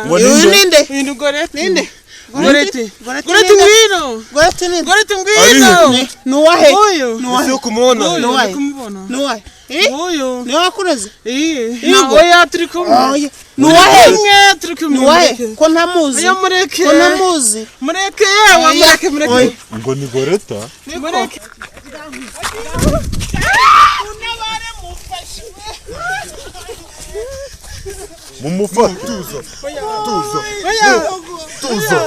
Uyu ninde? Uyu Gorete. Ninde? Gorete ngwino. Gorete ninde? Gorete ngwino. Nuwahe? Uyu. Nuwahe kumubona. Nuwahe? Nuwahe? Uyu. Niwe wakureze? Oya turi kumwe. Nuwahe? Turi kumwe. Nuwahe? Ko ntamuzi. Oya mureke. Ko ntamuzi. Mureke yewe mureke. Ngo ni Goreta? Mureke. Unabare mufashe. Mumufate. Tuza.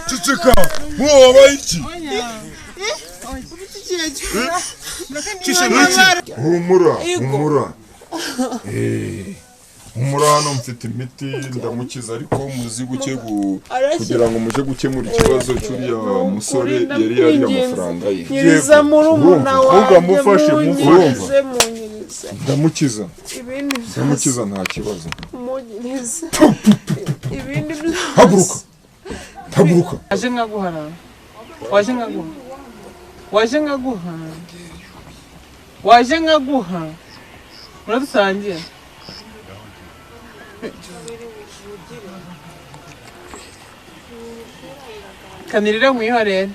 Ceceka. Wabaye iki? Humura. Humura hano mfite imiti ndamukiza ariko muzi kugira ngo muje gukemura ikibazo cy'uriya musore yari yari amafaranga ye. Nyiriza murumuna wanjye. Mufashe. Ndamukiza. Ndamukiza nta kibazo. Munyiriza. Ibindi Haguruka. Waje nkaguha. Muradusangiye. Kanirire mwihorere.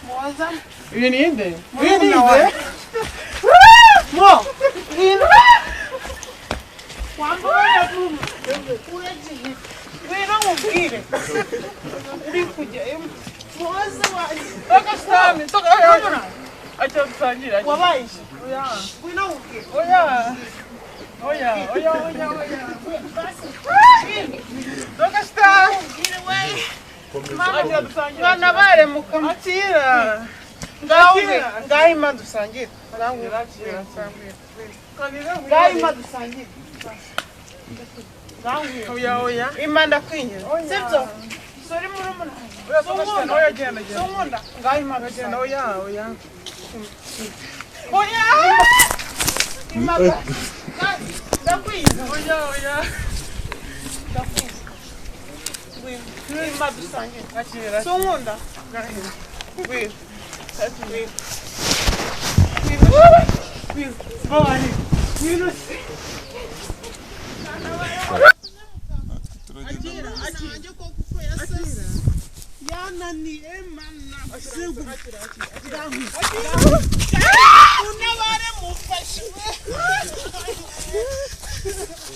Muwaza. Uyu ni inde? Mo. Wambona tu. Uragiye. Wera mubwire. Uri kujya. Muwaza waje. Toka acha dusangira. Wabaye. Oya. Wina mubwire. Oya. Toka sta. Acha dusangira. Bana bare mukamutira. Ngaho ima dusangire. Oya. Ima ndakwinjira. Sibyo? Sori murumuna. Oya genda. Songunda. Ngaho ima dusangire. Oya. Ima ndakwinjira. Oya. Ima dusangire. Akira. Songunda. Wait.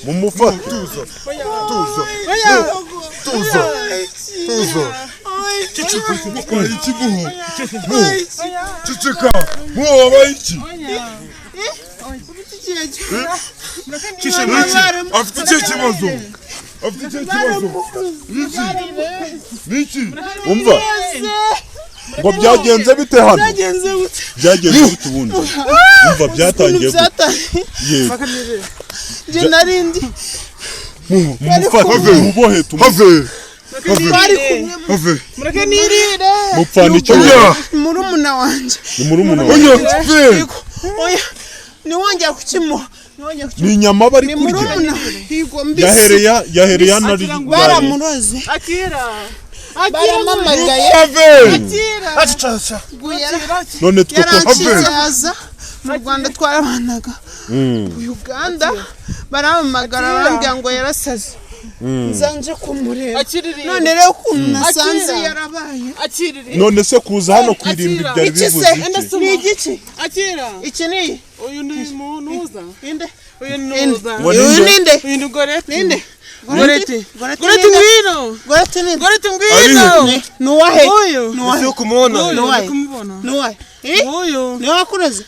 Mumufate. Ceceka. Wabaye iki? Afite icyo kibazo. Niki? Umva. Ngo byagenze bite hano? Byagenze bite ubundi? Umva byatangiye gute? Yego. Je narindi. Mumufate. Mubohe Have. Mureke nirire. mupfana icyo gihe. Murumuna wanje. Ni murumuna Oya. Ni wongera kukimuha. Ni inyama bari Ni kurya. murumuna. Higo mbisi. Yahereye hano ari baramuroze. Akira. Baramamagaye. Akira. Guyera. none two Yarankiza mu Rwanda twarabanaga. Uganda baramamagara barambya ngo yarasaze. Nzanje kumureba. None rero kuntu nasanze yarabaye. Akirire. none se kuza hano kwirimba byari bivuze iki? Ni igiki? Akira. Iki ni? Uyu ni munuza. Inde? Uyu ni nuza. Uyu ninde? Uyu ni Gorete. Ninde? Gorete ngwino. Gorete ngwino. Nuwahe? Uyu. Nuwahe? Kumubona. Nuwahe? Nuwahe? Uyu. Niwe wakureze?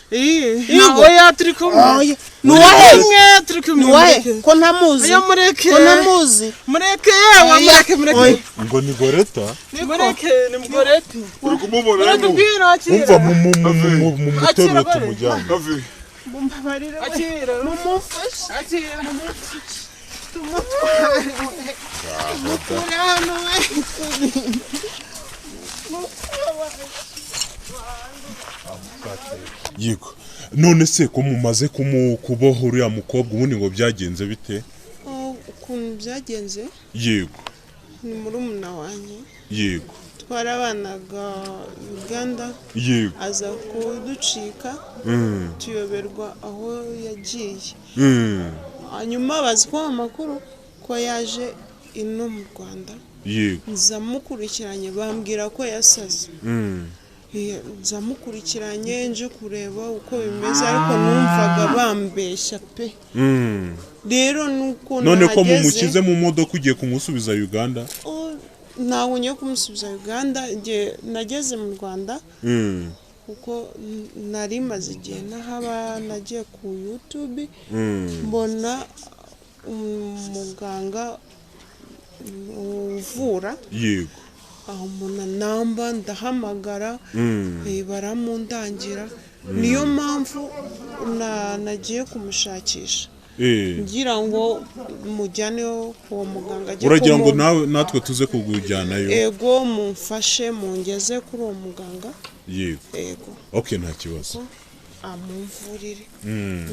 Oya turi kumwe. Nuwahe? Turi kumwe. Nuwahe? Ko ntamuzi. Oya mureke. Ko ntamuzi. Mureke yewe mureke. ngo ni Goreta? Mureke ni Gorete. Uri kumubona Gorete ngwino akira. umva mumuterure tumujyane. Mumbabarire. Akira. Mumufashe. Akira. Tumutware. Mukure hano we. Yego. None se ko mumaze kuboha uriya mukobwa ubundi ngo byagenze bite? Ukuntu byagenze? Yego. Ni murumuna wanjye. Yego. twarabanaga Uganda yego aza kuducika tuyoberwa aho yagiye hanyuma bazwa amakuru ko yaje ino mu Rwanda yego nzamukurikiranye bambwira ko yasaze nzamukurikiranye nje kureba uko bimeze ariko numvaga bambeshya pe rero nuko none ko mumukize mu modoka ugiye kumusubiza Uganda ntawe ngiye kumusubiza Uganda nageze mu Rwanda kuko nari maze igihe nahaba nagiye ku YouTube mbona umuganga uvura yego aho mbona namba ndahamagara baramundangira niyo mpamvu nagiye kumushakisha ngira ngo mujyane uwo muganga agiye uragira ngo natwe tuze kugujyanayo ego mumfashe mungeze kuri uwo muganga yego okay nta kibazo amuvurire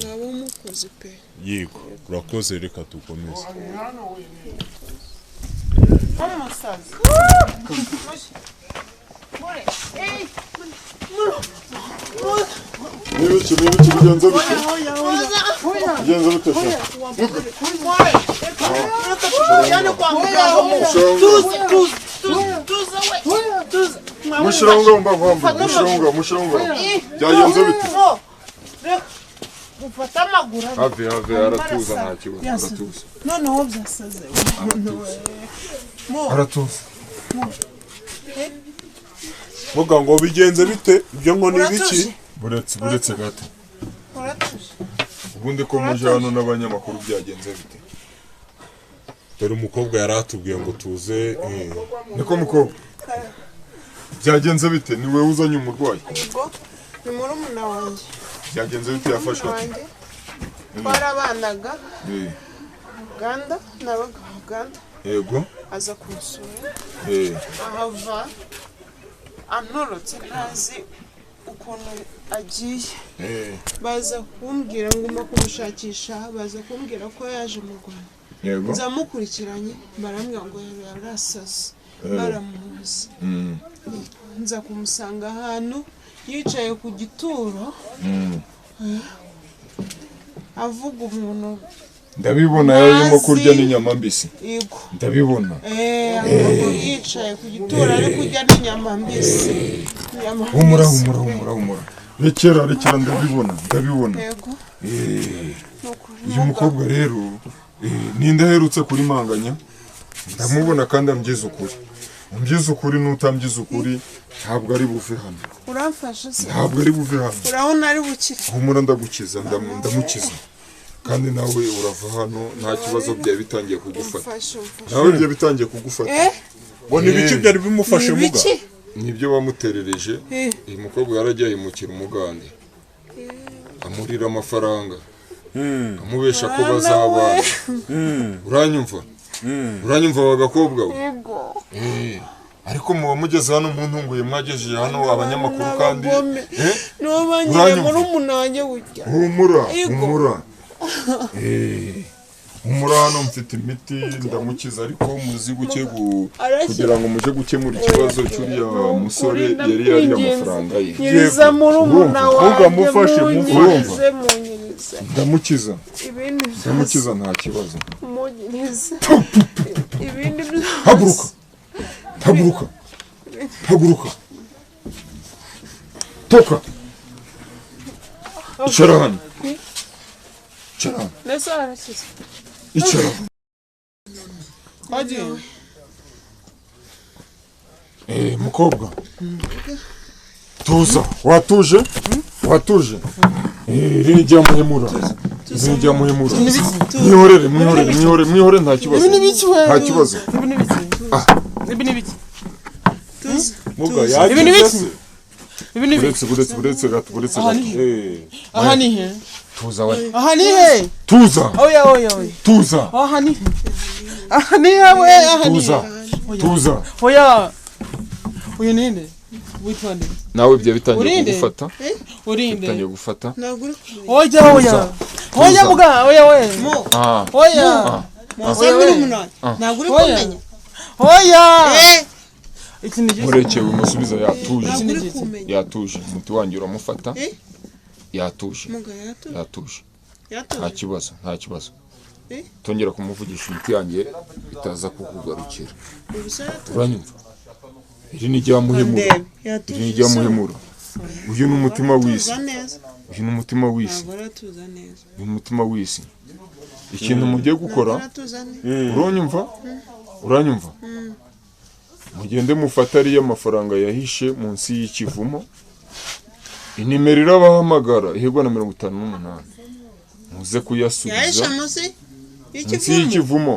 nabo mukoze pe yego urakoze reka tukomeze umusaza Nibiki bigenze bite? Bigenze bite se? Mushirunga mushirunga. Byagenze bite? Ufata amaguru Have aratuza nta kibazo aratuza. noneho byasaze Aratuza. vuga ngo bigenze bite ibyo ngo ni biki Buretse gato. Ubundi ko muje hano n'abanyamakuru byagenze bite? dore umukobwa yaratubwiye ngo tuze Niko mukobwa. Byagenze bite ni wewe uzanye umurwayi? yego ni murumuna wanjye Byagenze bite yafashwe? twarabanaga Uganda nabaga Uganda Yego. aza kumusura ahava antorotse ntazi ukuntu agiye baza kumbwira ngo mba kumushakisha baza kumbwira ko yaje mu Rwanda Yego. nzamukurikiranye barambwira ngo yarasaze baramuzi nza kumusanga ahantu yicaye ku gituro avuga umuntu ndabibona yarimo kurya n'inyama mbisi yego ndabibona yicaye ku gituro ari kurya n'inyama mbisi humura rekera ndabibona yego uyu mukobwa rero ninde aherutse kuri manganya ndamubona kandi ambyiza ukuri n'utamby'iza ukuri ntabwo ari buve hano uramfasha se ntabwo ari buve hano urabona ari bukire humura ndagukiza ndamukiza kandi nawe urava hano nta kibazo byawe bitangiye kugufata nawe byawe bitangiye kugufata ngo ni biki byari bimufashe muga nibyo bamuterereje uyu mukobwa yaragiye ahimukira umugande amurira amafaranga amubesha ko bazabana uranyumva bagakobwa we ariko muba mugeze hano mu ntunguye mwagejeje hano abanyamakuru kandi nibo banyere muri umunange burya humura hano mfite imiti ndamukiza ariko muzi kugira ngo muje gukemura ikibazo cy'uriya musore yari amafaranga ye nyiriza muri umunange mufashe ndamukiza nta kibazo haguruka toka icara hano icara mukobwa tuza watuje rinijya muhemura mwihorere nta kibazo muga yagize buretse gato aha ni he tuza we aha ni he tuza oya tuza aha ni he we aha ni tuza oya ninde witwa nde nawe bya bitangiye kugufata urinde bitangiye gufata oya muga oya we muze muri umunange ntabwo uri kumenya iki ni murekeye umusubiza yatuje ntabwo uri kumenya yatuje umuti wanjye uramufata Eh? yatuje muga yatuje yatuje nta yatuje kibazo nta kibazo Eh? tongera kumuvugisha imiti yanjye bitaza kukugarukira ubusa yatuje uranyumva iri ni ryamuhemura ndebe iri yatuje ni ryamuhemura uyu ni umutima w'isi tuza neza uyu ni umutima w'isi ntabwo aratuza neza uyu ni umutima w'isi ikintu mugiye gukora aratuza neza uranyumva uranyumva mugende mufata ariyo amafaranga yahishe munsi y'ikivumo inimero irabahamagara ihebwa na 58 muze kuyasubiza yahisha munsi munsi y'ikivumo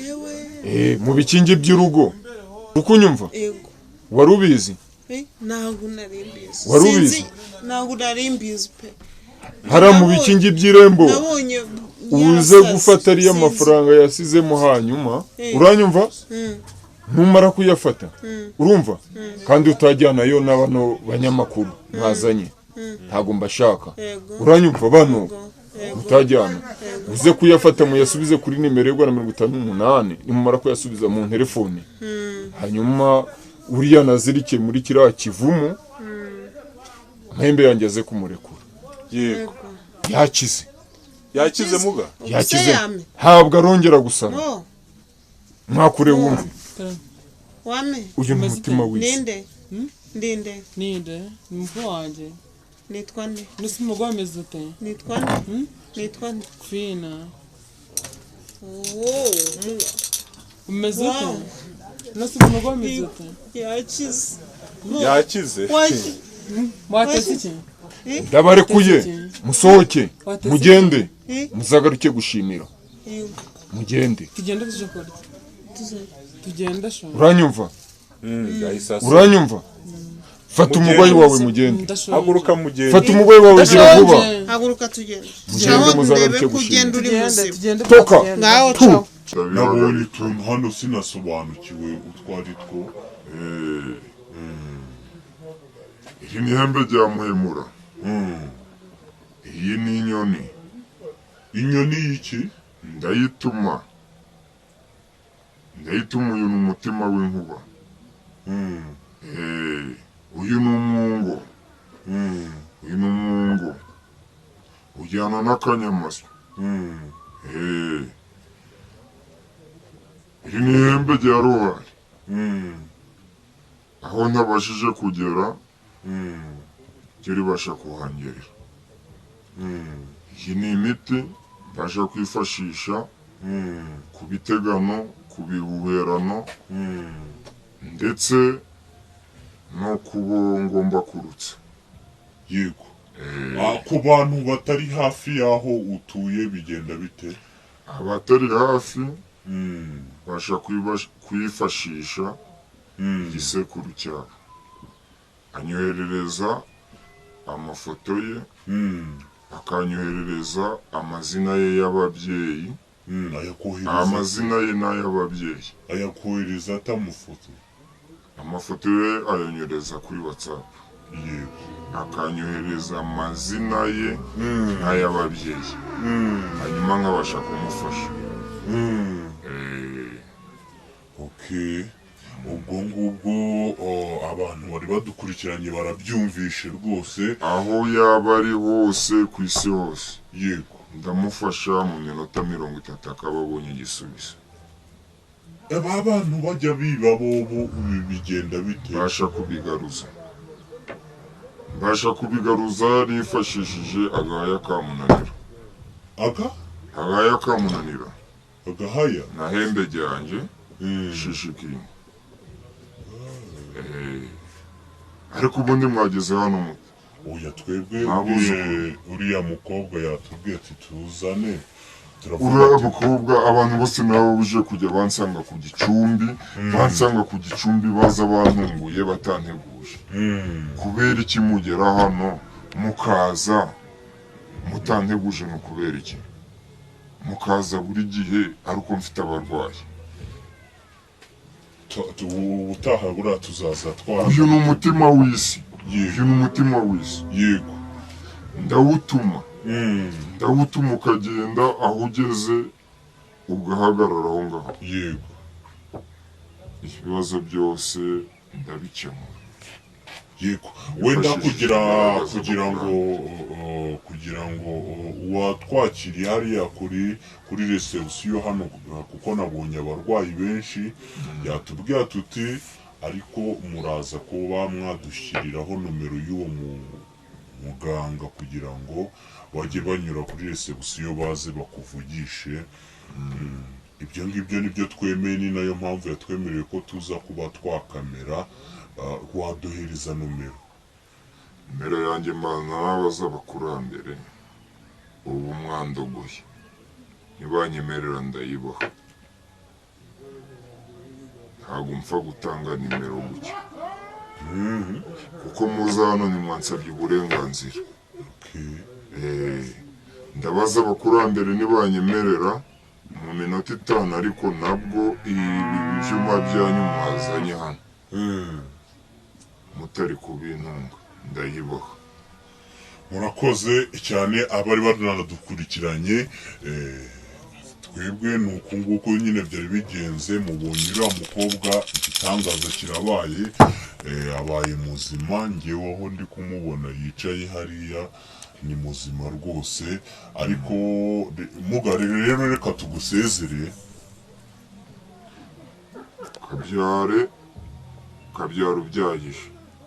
yewe mu bikingi by'urugo ukunyumva ego wari ubizi ntabwo narimbizi Wari ubizi? ntabwo narimbizi pe hara mu bikingi by'irembo nabonye uze gufata ariyo amafaranga yasizemo hanyuma uranyumva ntumara kuyafata urumva kandi utajyanayo n'abano banyamakuru mwazanye ntago mbashaka uranyumva bano utajyana uze kuyafata muyasubize kuri nimero y'Rwanda 58 nimumara kuyasubiza mu telefone hanyuma uriya nazirike muri kiriya kivumo amahembe yanjye aze kumurekura yego yakize yakize muga yakize ntabwo arongera gusara oh mwakure wumve wame uyu ni umutima w'isi ninde ndinde ninde ni mukuru wanjye nitwa nde nusi umugore ameze ute nitwa nde nitwa nde Fina oh umeze ute Wow. nusi umugore ameze ute yakize yakize waki mwateze iki ndabarekuye musohoke mugende muzagaruke gushimira yego mugende tugende tuje kurya tugende sho uranyumva yahise uranyumva fata umugwayi wawe mugende ndashobora haguruka mugende fata umugwayi wawe gira vuba haguruka tugende Mugende caho muzagaruke ndebe gushimira. kugenda uri muzima tugende Toka. ngaho caho nabonye utuntu hano sinasobanukiwe utwo ari two iri ni ihembe rya muhemura iyi ni inyoni inyoni y'iki ndayituma uyu ni umutima w'inkuba uyu ni umwungo ujyana n'akanyamasyo iri ni ihembe rya ruhari aho ntabashije kugera ryo ribasha kuhangerera iyi ni imiti mbasha kwifashisha ku bitegano ku bihuherano ndetse no kubo ngomba kurutsa yego ku bantu batari hafi y'aho utuye bigenda bite abatari hafi mbasha kuyifashisha igisekuru cyabo anyoherereza amafoto ye akanyoherereza amazina ye y'ababyeyi amazina ye n'ay'ababyeyi ayakohereza atamufoto amafoto ye ayanyohereza kuri WhatsApp yego akanyohereza amazina ye n'ay'ababyeyi hanyuma nkabasha kumufasha okay ubwo ngubwo abantu bari badukurikiranye barabyumvishe rwose aho yaba ari hose ku isi hose yego ndamufasha mu minota 30 akaba abonye igisubizo aba bantu bajya biba bobo bigenda bite mbasha kubigaruza nifashishije agahaya kamunanira agahaya kamunanira agahaya na hembe ryanjye shishikingi ariko ubundi mwageze hano muto oya twebwe Nabuze. uriya mukobwa yatubwiye ati tuzane uriya mukobwa abantu bose nabo buje kujya bansanga ku gicumbi baza bantunguye batanteguje kubera iki mugera hano mukaza mutanteguje ni ukubera iki mukaza buri gihe ariko mfite abarwayi ubutaha buriya tuzaza uyu ni umutima w'isi yego ndawutuma ukagenda aho ugeze ugahagarara aho ngaho yego ibibazo byose ndabikemura. yego wenda kugira ngo uwatwakiriye hariya kuri reception hano kuko nabonye abarwayi benshi yatubwira tuti ariko muraza kuba mwadushyiriraho nomero y'uwo muganga kugira ngo bajye banyura kuri reception baze bakuvugishe. Ibyo ngibyo nibyo twemeye, ni nayo mpamvu yatwemereye ko tuza kuba twakamera. Waduhereza nomero yanjye mbana n'abaza abakurambere ubu mwandogoye ntibanyemerera ndayibaha, ntabwo mpfa gutanga nimero gutya kuko muza hano nimwansabye uburenganzira. Ndabaza abakurambere nibanyemerera mu minota 5 ariko nabwo ibyuma byanyu mwazanye hano mutari kubintunga ndayibaha. murakoze cyane abari banadukurikiranye. Twebwe ni uku nguko nyine byari bigenze, mubonye uriya mukobwa igitangaza kirabaye, abaye muzima. Ngewe aho ndi kumubona yicaye hariya ni muzima rwose, ariko mugare rero reka tugusezere. Kabyara ubyayije.